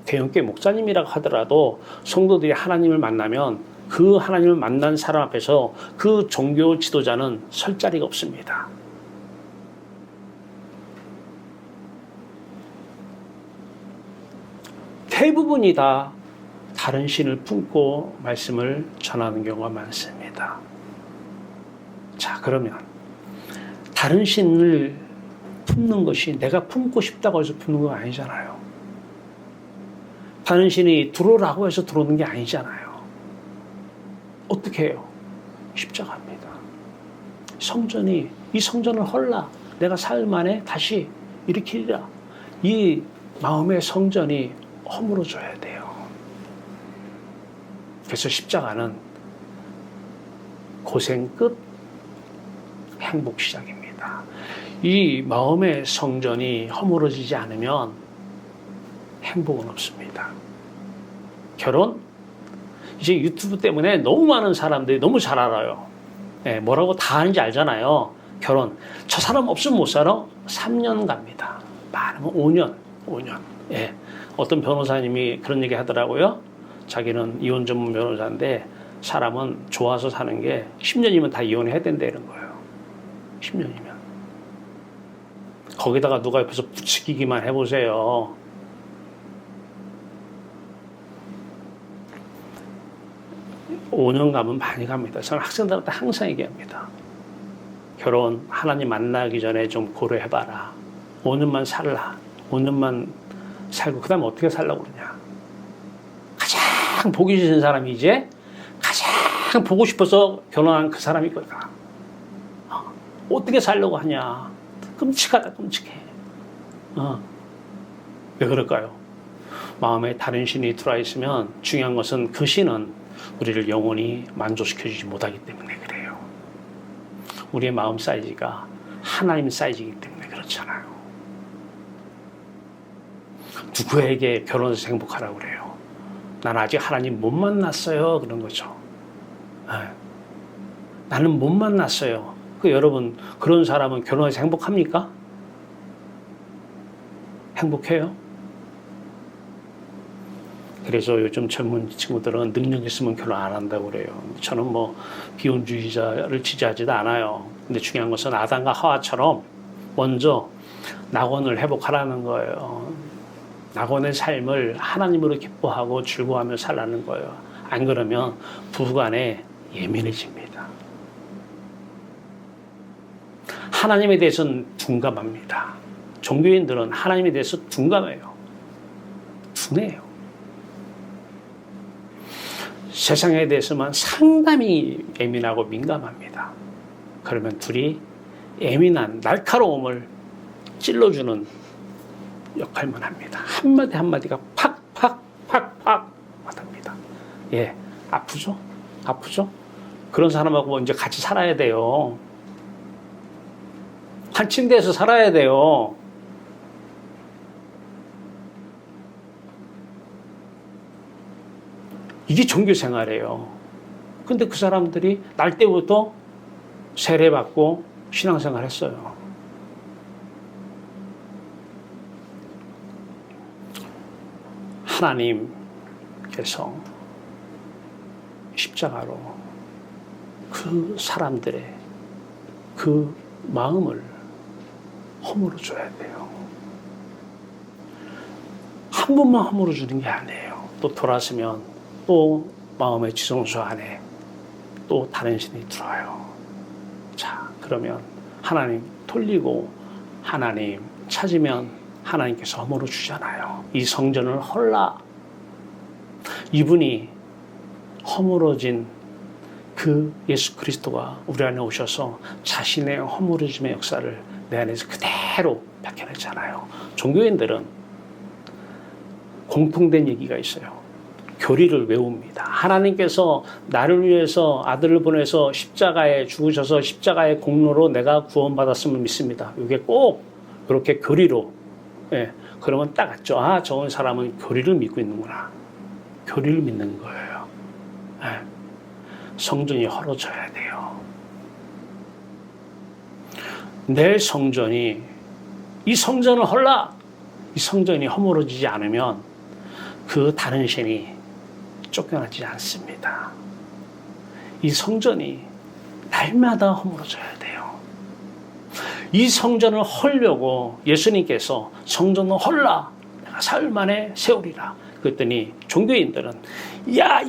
대형교회 목사님이라고 하더라도 성도들이 하나님을 만나면 그 하나님을 만난 사람 앞에서 그 종교 지도자는 설 자리가 없습니다. 대부분이 다 다른 신을 품고 말씀을 전하는 경우가 많습니다. 자, 그러면 다른 신을 품는 것이 내가 품고 싶다고 해서 품는 건 아니잖아요. 다른 신이 들어오라고 해서 들어오는 게 아니잖아요. 어떻게 해요? 십자가입니다. 이 성전을 헐라 내가 사흘 만에 다시 일으키리라. 이 마음의 성전이 허물어져야 돼요. 그래서 십자가는 고생 끝 행복 시작입니다. 이 마음의 성전이 허물어지지 않으면 행복은 없습니다. 결혼? 이제 유튜브 때문에 너무 많은 사람들이 너무 잘 알아요. 예, 뭐라고 다 하는지 알잖아요. 결혼. 저 사람 없으면 못 살아? 3년 갑니다. 많으면 5년. 예. 어떤 변호사님이 그런 얘기 하더라고요. 자기는 이혼 전문 변호사인데 사람은 좋아서 사는 게 10년이면 다 이혼해야 된다는 거예요. 10년이면. 거기다가 누가 옆에서 부추기기만 해보세요. 오 년 가면 많이 갑니다. 저는 학생들한테 항상 얘기합니다. 결혼 하나님 만나기 전에 좀 고려해봐라. 5년만 살라. 5년만 살고 그 다음에 어떻게 살라고 그러냐. 가장 보기 싫은 사람이 이제 가장 보고 싶어서 결혼한 그 사람이 거야. 어떻게 살려고 하냐. 끔찍하다, 끔찍해. 왜 그럴까요? 마음에 다른 신이 들어와 있으면 중요한 것은 그 신은 우리를 영원히 만족시켜주지 못하기 때문에 그래요. 우리의 마음 사이즈가 하나님 사이즈이기 때문에 그렇잖아요. 누구에게 결혼해서 행복하라고 그래요? 난 아직 하나님 못 만났어요. 그런 거죠. 네. 나는 못 만났어요. 여러분, 그런 사람은 결혼해서 행복합니까? 행복해요? 그래서 요즘 젊은 친구들은 능력 있으면 결혼 안 한다고 그래요. 저는 뭐 비혼주의자를 지지하지도 않아요. 근데 중요한 것은 아담과 하와처럼 먼저 낙원을 회복하라는 거예요. 낙원의 삶을 하나님으로 기뻐하고 즐거워하며 살라는 거예요. 안 그러면 부부간에 예민해집니다. 하나님에 대해서는 둔감합니다. 종교인들은 하나님에 대해서 둔감해요. 둔해요. 세상에 대해서만 상당히 예민하고 민감합니다. 그러면 둘이 예민한 날카로움을 찔러주는 역할만 합니다. 한마디 한마디가 팍팍 와닿습니다. 예, 아프죠? 그런 사람하고 이제 같이 살아야 돼요. 한 침대에서 살아야 돼요. 이게 종교 생활이에요. 근데 그 사람들이 날 때부터 세례받고 신앙생활 했어요. 하나님께서 십자가로 그 사람들의 그 마음을 허물어 줘야 돼요. 한 번만 허물어 주는 게 아니에요. 또 돌아서면 또 마음의 지성소 안에 또 다른 신이 들어와요. 자, 그러면 하나님 돌리고 하나님 찾으면 하나님께서 허물어 주잖아요. 이 성전을 헐라. 이분이 허물어진 그 예수 그리스도가 우리 안에 오셔서 자신의 허물어짐의 역사를 내 안에서 그대로 밝혀냈잖아요. 종교인들은 공통된 얘기가 있어요. 교리를 외웁니다. 하나님께서 나를 위해서 아들을 보내서 십자가에 죽으셔서 십자가의 공로로 내가 구원받았음을 믿습니다. 이게 꼭 그렇게 교리로, 예, 그러면 딱 알죠. 아, 저런 사람은 교리를 믿고 있는구나. 교리를 믿는 거예요. 예. 성전이 헐어져야 돼요. 내 성전이, 이 성전을 헐라! 이 성전이 허물어지지 않으면 그 다른 신이 쫓겨나지 않습니다. 이 성전이 날마다 허물어져야 돼요. 이 성전을 헐려고 예수님께서 성전을 헐라! 내가 사흘 만에 세우리라. 그랬더니 종교인들은 야,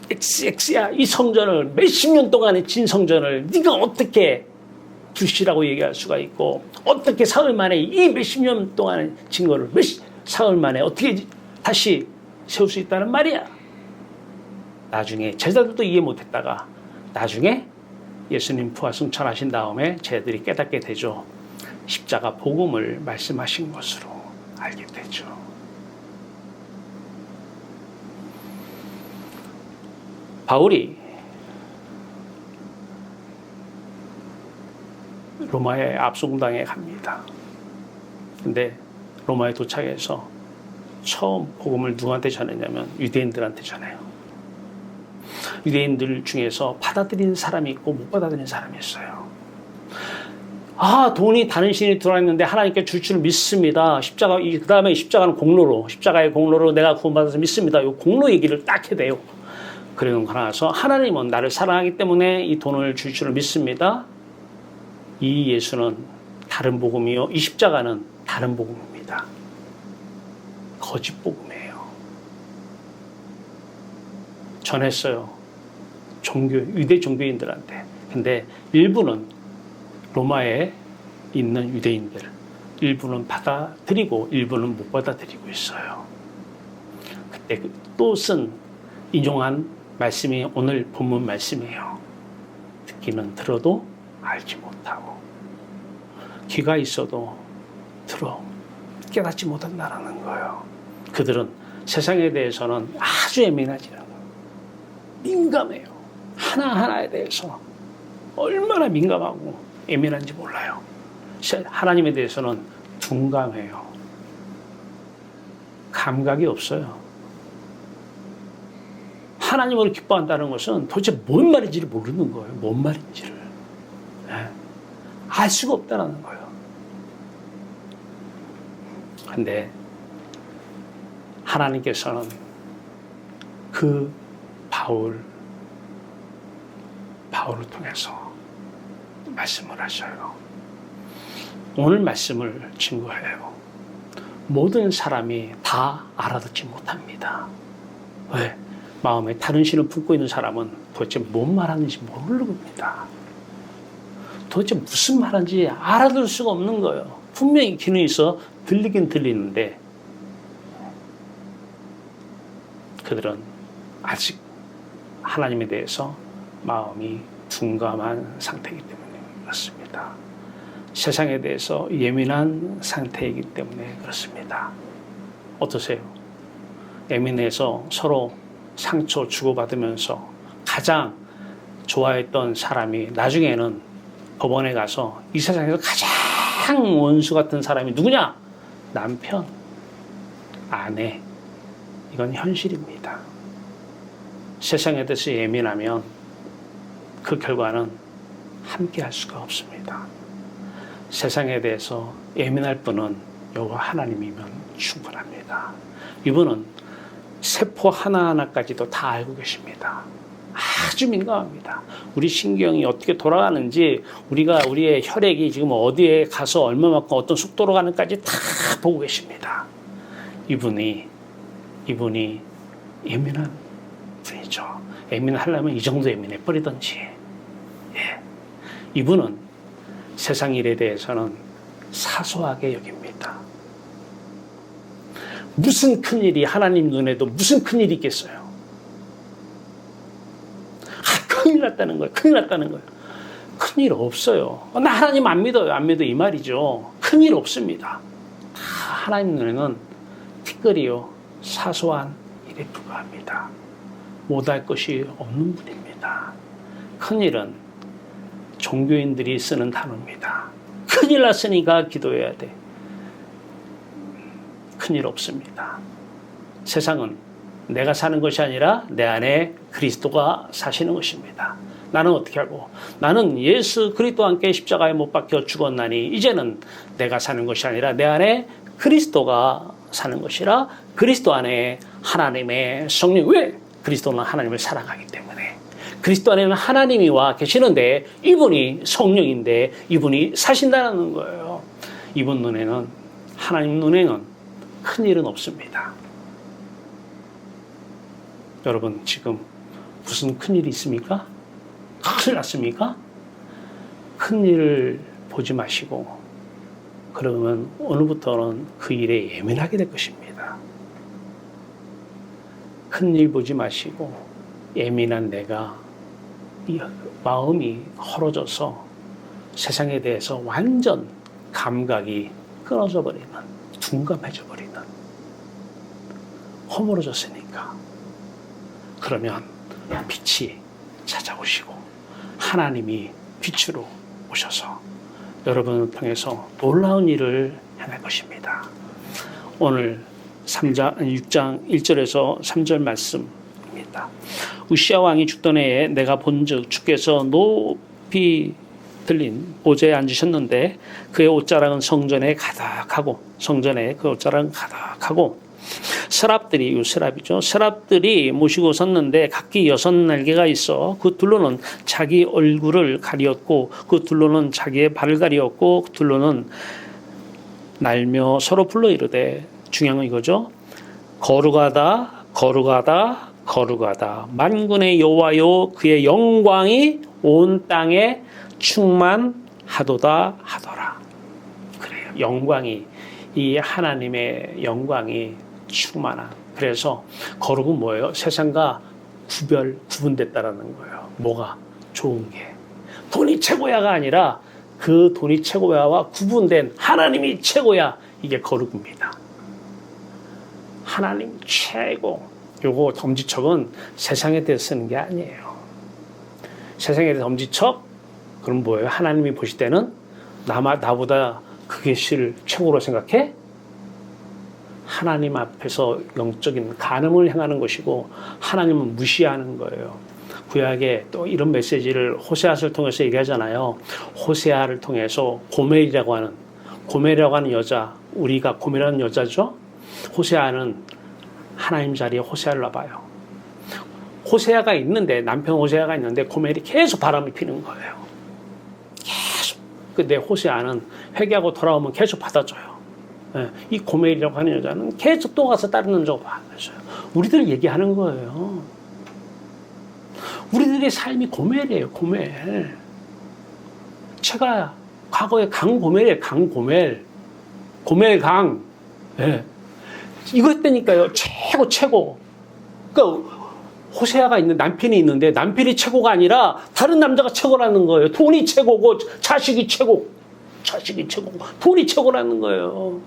XX야, 이 성전을 몇십 년 동안의 진 성전을 네가 어떻게 불씨라고 얘기할 수가 있고, 어떻게 사흘 만에 이 몇십 년 동안의 증거를 사흘 만에 어떻게 다시 세울 수 있다는 말이야. 나중에 제자들도 이해 못했다가 나중에 예수님 부활 승천하신 다음에 제자들이 깨닫게 되죠. 십자가 복음을 말씀하신 것으로 알게 되죠. 바울이 로마의 압송당에 갑니다. 근데 로마에 도착해서 처음 복음을 누구한테 전했냐면 유대인들한테 전해요. 유대인들 중에서 받아들이는 사람이 있고 못 받아들이는 사람이 있어요. 아, 돈이 다른 신이 들어왔는데 하나님께 줄 줄 믿습니다. 십자가, 그 다음에 십자가는 공로로, 십자가의 공로로 내가 구원받아서 믿습니다. 이 공로 얘기를 딱 해대요. 그러고 나서 하나님은 나를 사랑하기 때문에 이 돈을 줄 줄을 믿습니다. 이 예수는 다른 복음이요, 이 십자가는 다른 복음입니다. 거짓 복음이에요. 전했어요. 유대 종교인들한테. 근데 일부는 로마에 있는 유대인들, 일부는 받아들이고 일부는 못 받아들이고 있어요. 그때 또 인용한 말씀이 오늘 본문 말씀이에요. 듣기는 들어도 알지 못하고, 귀가 있어도 깨닫지 못한다는 거예요. 그들은 세상에 대해서는 아주 예민하지는 거예요. 민감해요. 하나하나에 대해서 얼마나 민감하고 예민한지 몰라요. 하나님에 대해서는 둔감해요. 감각이 없어요. 하나님을 기뻐한다는 것은 도대체 뭔 말인지를 모르는 거예요. 뭔 말인지를. 알 수가 없다는 거예요. 그런데 하나님께서는 그 바울을 통해서 말씀을 하셔요. 오늘 말씀을 증거해요. 모든 사람이 다 알아듣지 못합니다. 왜? 마음에 다른 신을 품고 있는 사람은 도대체 뭔 말하는지 모릅니다. 도대체 무슨 말하는지 알아들 수가 없는 거예요. 분명히 귀는 있어 들리긴 들리는데 그들은 아직 하나님에 대해서 마음이 둔감한 상태이기 때문에 그렇습니다. 세상에 대해서 예민한 상태이기 때문에 그렇습니다. 어떠세요? 예민해서 서로 상처 주고받으면서 가장 좋아했던 사람이 나중에는 법원에 가서 이 세상에서 가장 원수 같은 사람이 누구냐? 남편, 아내. 이건 현실입니다. 세상에 대해서 예민하면 그 결과는 함께 할 수가 없습니다. 세상에 대해서 예민할 분은 여호와 하나님이면 충분합니다. 이분은 세포 하나하나까지도 다 알고 계십니다. 아주 민감합니다. 우리 신경이 어떻게 돌아가는지, 우리의 혈액이 지금 어디에 가서 얼마만큼 어떤 속도로 가는지까지 다 보고 계십니다. 이분이 예민한 분이죠. 예민하려면 이 정도 예민해 버리든지. 예. 이분은 세상 일에 대해서는 사소하게 여깁니다. 무슨 큰일이 하나님 눈에도 무슨 큰일이 있겠어요? 큰일 났다는 거예요. 큰일 없어요. 나 하나님 안 믿어요. 안 믿어 이 말이죠. 큰일 없습니다. 다 하나님 눈에는 티끌이요. 사소한 하나님께 불과합니다. 못할 것이 없는 분입니다. 큰일은 종교인들이 쓰는 단어입니다. 큰일 났으니까 기도해야 돼. 큰일 없습니다. 세상은 내가 사는 것이 아니라 내 안에 그리스도가 사시는 것입니다. 나는 어떻게 하고? 나는 예수 그리스도와 함께 십자가에 못 박혀 죽었나니 이제는 내가 사는 것이 아니라 내 안에 그리스도가 사는 것이라. 그리스도 안에 하나님의 성령. 왜? 그리스도는 하나님을 사랑하기 때문에. 그리스도 안에는 하나님이 와 계시는데 이분이 성령인데 이분이 사신다는 거예요. 이분 눈에는, 하나님 눈에는 큰일은 없습니다. 여러분 지금 무슨 큰일이 있습니까? 큰일 났습니까? 큰일을 보지 마시고 그러면 오늘부터는 그 일에 예민하게 될 것입니다. 큰일 보지 마시고 예민한 내가 이 마음이 헐어져서 세상에 대해서 완전 감각이 끊어져 버리는, 둔감해져 버리는, 허물어졌으니까 그러면 빛이 찾아오시고 하나님이 빛으로 오셔서 여러분을 통해서 놀라운 일을 행할 것입니다. 오늘 6장 1절에서 3절 말씀입니다. 우시야 왕이 죽던 해에 내가 본즉 주께서 높이 들린 보좌에 앉으셨는데 그의 옷자락은 성전에 가득하고, 성전에 그 옷자락은 가득하고 서랍들이, 이 서랍이죠. 서랍들이 모시고 섰는데 각기 6날개가 있어 그 둘로는 자기 얼굴을 가리었고 그 둘로는 자기의 발을 가리었고 그 둘로는 날며 서로 불러 이르되, 중요한 건 이거죠. 거룩하다 거룩하다 거룩하다 만군의 여호와여 그의 영광이 온 땅에 충만하도다 하더라. 그래요. 영광이, 이 하나님의 영광이 충만한. 그래서 거룩은 뭐예요? 세상과 구분됐다라는 거예요. 뭐가? 좋은 게. 돈이 최고야가 아니라 그 돈이 최고야와 구분된 하나님이 최고야. 이게 거룩입니다. 하나님 최고. 요거 엄지척은 세상에 대해서 쓰는 게 아니에요. 세상에 대해서 엄지척? 그럼 뭐예요? 하나님이 보실 때는 나보다 그게 실 최고로 생각해? 하나님 앞에서 영적인 간음을 행하는 것이고 하나님은 무시하는 거예요. 구약에 또 이런 메시지를 호세아를 통해서 얘기하잖아요. 호세아를 통해서 고멜이라고 하는 여자, 우리가 고멜이라는 여자죠. 호세아는 하나님 자리에 호세아를 놔봐요. 호세아가 있는데, 남편 호세아가 있는데 고멜이 계속 바람을 피는 거예요. 계속. 근데 호세아는 회개하고 돌아오면 계속 받아줘요. 이 고멜이라고 하는 여자는 계속 또 가서 다른 남자가 받아줘요. 우리들 얘기하는 거예요. 우리들의 삶이 고멜이에요. 고멜. 제가 과거에 강고멜이에요. 강고멜. 고멜강. 네. 이거 했다니까요. 최고. 그러니까 호세아가 있는, 남편이 있는데 남편이 최고가 아니라 다른 남자가 최고라는 거예요. 돈이 최고고 자식이 최고고 돈이 최고라는 거예요.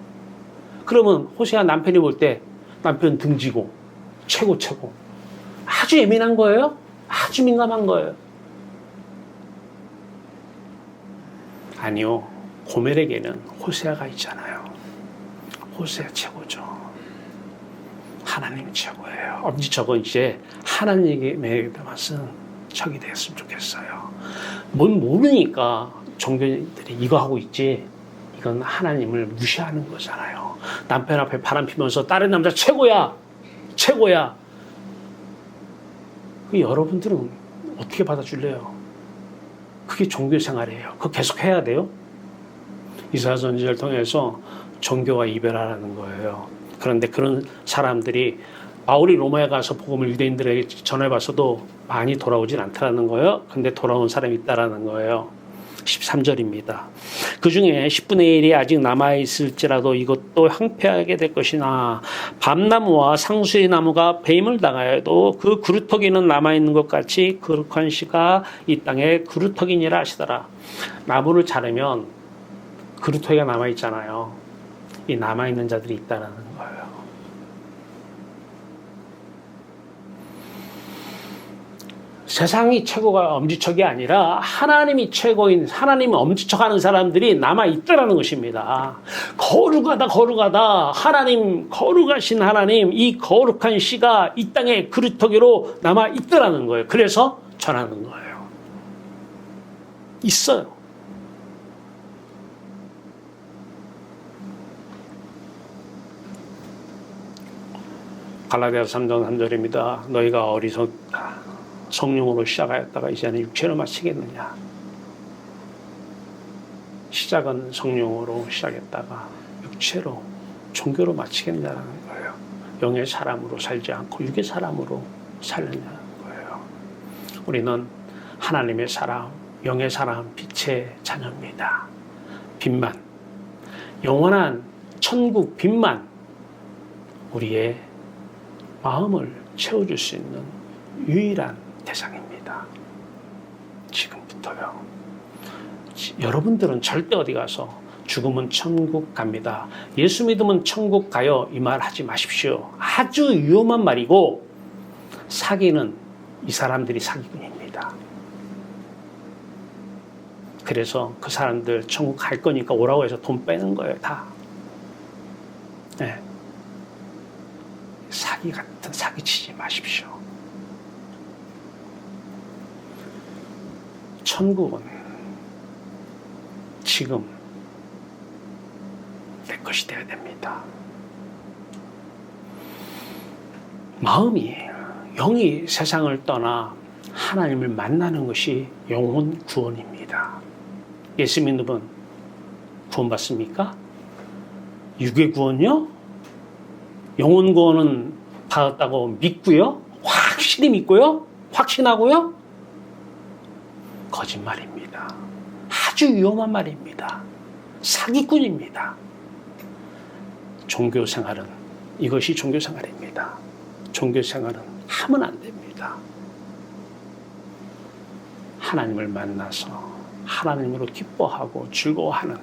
그러면 호세아 남편이 볼 때 남편 등지고 최고. 아주 예민한 거예요. 아주 민감한 거예요. 아니요. 고멜에게는 호세아가 있잖아요. 호세아 최고죠. 하나님이 최고예요. 엄지척은 이제 하나님에게만 쓴 척이 되었으면 좋겠어요. 뭔 모르니까 종교인들이 이거 하고 있지. 이건 하나님을 무시하는 거잖아요. 남편 앞에 바람 피면서 다른 남자 최고야. 여러분들은 어떻게 받아줄래요? 그게 종교 생활이에요. 그거 계속 해야 돼요? 이사야전지를 통해서 종교와 이별하라는 거예요. 그런데 그런 사람들이 바울이 로마에 가서 복음을 유대인들에게 전해봤어도 많이 돌아오진 않다라는 거예요. 근데 돌아온 사람이 있다라는 거예요. 13절입니다. 그 중에 10분의 1이 아직 남아있을지라도 이것도 황폐하게 될 것이나 밤나무와 상수의 나무가 배임을 당하여도 그 그루터기는 남아있는 것 같이 거룩한 씨가 이 땅에 그루터기니라 하시더라. 나무를 자르면 그루터기가 남아있잖아요. 이 남아있는 자들이 있다라는 거예요. 세상이 최고가 엄지척이 아니라 하나님이 최고인 하나님이 엄지척하는 사람들이 남아있더라는 것입니다. 거룩하다 하나님, 거룩하신 하나님, 이 거룩한 씨가 이 땅의 그루터기로 남아있더라는 거예요. 그래서 전하는 거예요. 있어요. 갈라디아서 3장 3절입니다. 너희가 어리석다. 성령으로 시작하였다가 이제는 육체로 마치겠느냐. 시작은 성령으로 시작했다가 육체로, 종교로 마치겠냐는 거예요. 영의 사람으로 살지 않고 육의 사람으로 살느냐는 거예요. 우리는 하나님의 사람, 영의 사람, 빛의 자녀입니다. 빛만, 영원한 천국 빛만 우리의 마음을 채워줄 수 있는 유일한 대상입니다. 지금부터요. 여러분들은 절대 어디 가서 죽으면 천국 갑니다. 예수 믿으면 천국 가요. 이 말 하지 마십시오. 아주 위험한 말이고 사기는 이 사람들이 사기꾼입니다. 그래서 그 사람들 천국 갈 거니까 오라고 해서 돈 빼는 거예요. 다. 네. 사기 같은 사기 치지 마십시오. 천국은 지금 내 것이 되어야 됩니다. 마음이, 영이 세상을 떠나 하나님을 만나는 것이 영혼 구원입니다. 예수 믿는 구원받습니까? 육의 구원요? 영혼 구원은 받았다고 믿고요? 확실히 믿고요? 확신하고요? 거짓말입니다. 아주 위험한 말입니다. 사기꾼입니다. 종교생활은 이것이 종교생활입니다. 종교생활은 하면 안 됩니다. 하나님을 만나서 하나님으로 기뻐하고 즐거워하는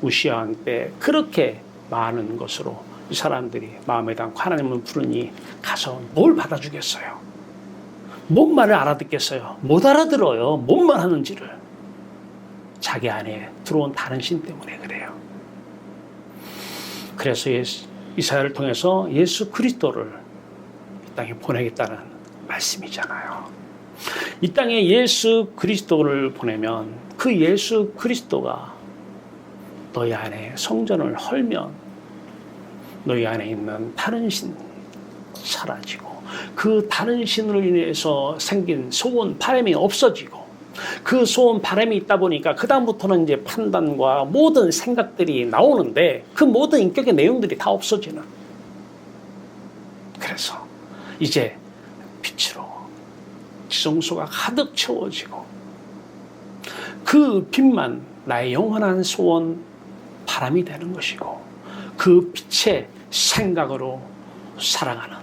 우시아왕 때 그렇게 많은 것으로 이 사람들이 마음에 담고 하나님을 부르니 가서 뭘 받아주겠어요? 뭔 말을 알아듣겠어요? 못 알아들어요. 뭔 말 하는지를. 자기 안에 들어온 다른 신 때문에 그래요. 그래서 이사야를 통해서 예수 그리스도를 이 땅에 보내겠다는 말씀이잖아요. 이 땅에 예수 그리스도를 보내면 그 예수 그리스도가 너희 안에 성전을 헐면 너희 안에 있는 다른 신 사라지고 그 다른 신으로 인해서 생긴 소원, 바람이 없어지고 그 소원, 바람이 있다 보니까 그 다음부터는 이제 판단과 모든 생각들이 나오는데 그 모든 인격의 내용들이 다 없어지는. 그래서 이제 빛으로 지성소가 가득 채워지고 그 빛만 나의 영원한 소원, 바람이 되는 것이고 그 빛의 생각으로 살아가는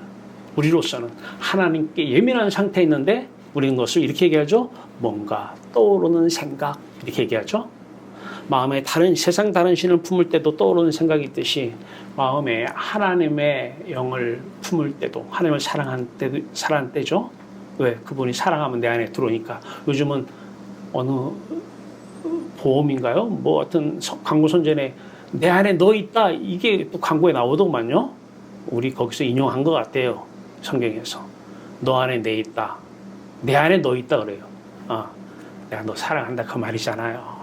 우리로서는 하나님께 예민한 상태에 있는데 우리는 것을 이렇게 얘기하죠. 뭔가 떠오르는 생각 이렇게 얘기하죠. 마음에 세상 다른 신을 품을 때도 떠오르는 생각이 있듯이 마음에 하나님의 영을 품을 때도 하나님을 사랑하는 때죠. 왜? 그분이 사랑하면 내 안에 들어오니까. 요즘은 어느 보험인가요? 뭐 어떤 광고 선전에 내 안에 너 있다 이게 또 광고에 나오더만요. 우리 거기서 인용한 것 같아요. 성경에서 너 안에 내 있다. 내 안에 너 있다 그래요. 내가 너 사랑한다 그 말이잖아요.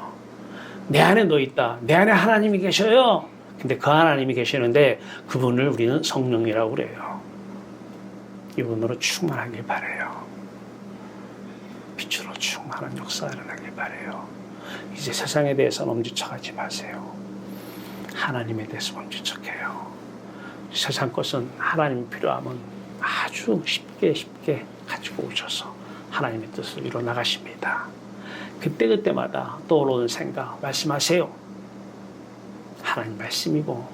내 안에 너 있다. 내 안에 하나님이 계셔요. 근데 그 하나님이 계시는데 그분을 우리는 성령이라고 그래요. 이분으로 충만하길 바라요. 빛으로 충만한 역사를 하길 바라요. 이제 세상에 대해서는 엄지척하지 마세요. 하나님에 대해서 엄지척해요. 세상 것은 하나님 필요하면 아주 쉽게 가지고 오셔서 하나님의 뜻을 이뤄 나가십니다. 그때마다 떠오르는 생각 말씀하세요. 하나님 말씀이고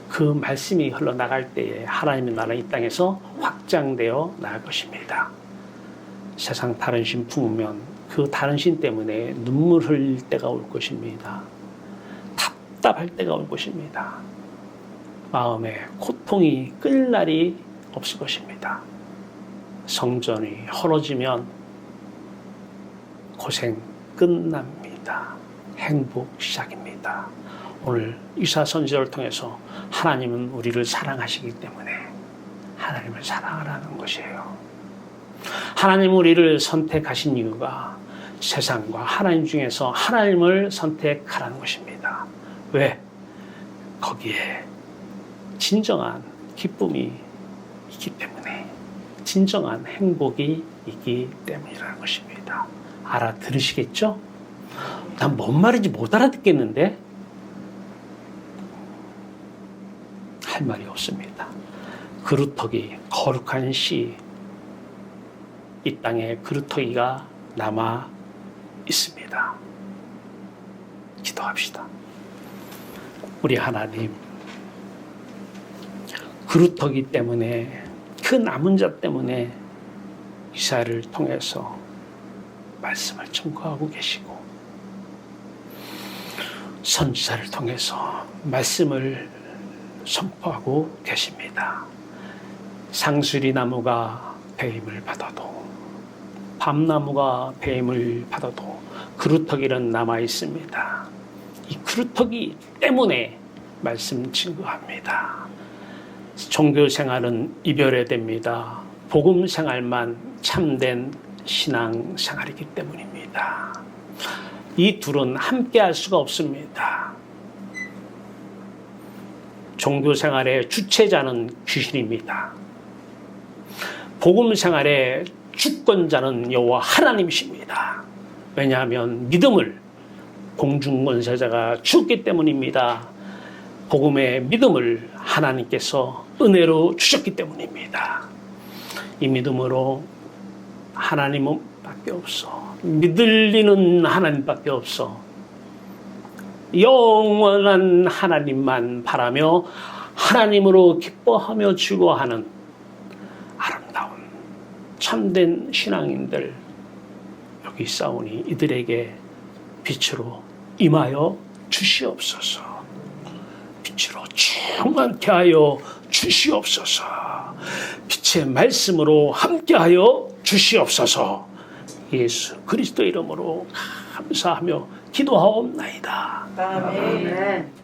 그 말씀이 흘러나갈 때에 하나님의 나라는 이 땅에서 확장되어 나갈 것입니다. 세상 다른 신 품으면 그 다른 신 때문에 눈물 흘릴 때가 올 것입니다. 답답할 때가 올 것입니다. 마음에 고통이 끌 날이 없을 것입니다. 성전이 헐어지면 고생 끝납니다. 행복 시작입니다. 오늘 이사 선지자를 통해서 하나님은 우리를 사랑하시기 때문에 하나님을 사랑하라는 것이에요. 하나님은 우리를 선택하신 이유가 세상과 하나님 중에서 하나님을 선택하라는 것입니다. 왜? 거기에 진정한 기쁨이 있기 때문에, 진정한 행복이 있기 때문이라는 것입니다. 알아들으시겠죠? 난 뭔 말인지 못 알아듣겠는데? 할 말이 없습니다. 그루터기, 거룩한 씨, 이 땅에 그루터기가 남아 있습니다. 기도합시다. 우리 하나님, 그루터기 때문에, 그 남은 자 때문에 이사야를 통해서 말씀을 증거하고 계시고, 선지자를 통해서 말씀을 선포하고 계십니다. 상수리 나무가 배임을 받아도, 밤나무가 배임을 받아도 그루터기는 남아 있습니다. 이 그루터기 때문에 말씀 증거합니다. 종교 생활은 이별해야 됩니다. 복음 생활만 참된 신앙 생활이기 때문입니다. 이 둘은 함께 할 수가 없습니다. 종교 생활의 주체자는 귀신입니다. 복음 생활의 주권자는 여호와 하나님이십니다. 왜냐하면 믿음을 공중권세자가 주었기 때문입니다. 복음의 믿음을 하나님께서 은혜로 주셨기 때문입니다. 이 믿음으로 하나님은 밖에 없어. 믿을리는 하나님밖에 없어. 영원한 하나님만 바라며 하나님으로 기뻐하며 즐거워하는 아름다운 참된 신앙인들 여기 있사오니 이들에게 빛으로 임하여 주시옵소서. 빛으로 충만케 하여 주시옵소서. 빛의 말씀으로 함께하여 주시옵소서. 예수 그리스도 이름으로 감사하며 기도하옵나이다. 아멘.